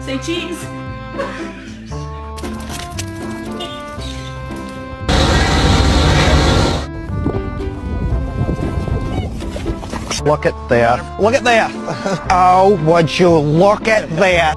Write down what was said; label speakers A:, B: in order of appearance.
A: Say cheese.
B: Look at that. Look at that. Oh, would you look at that?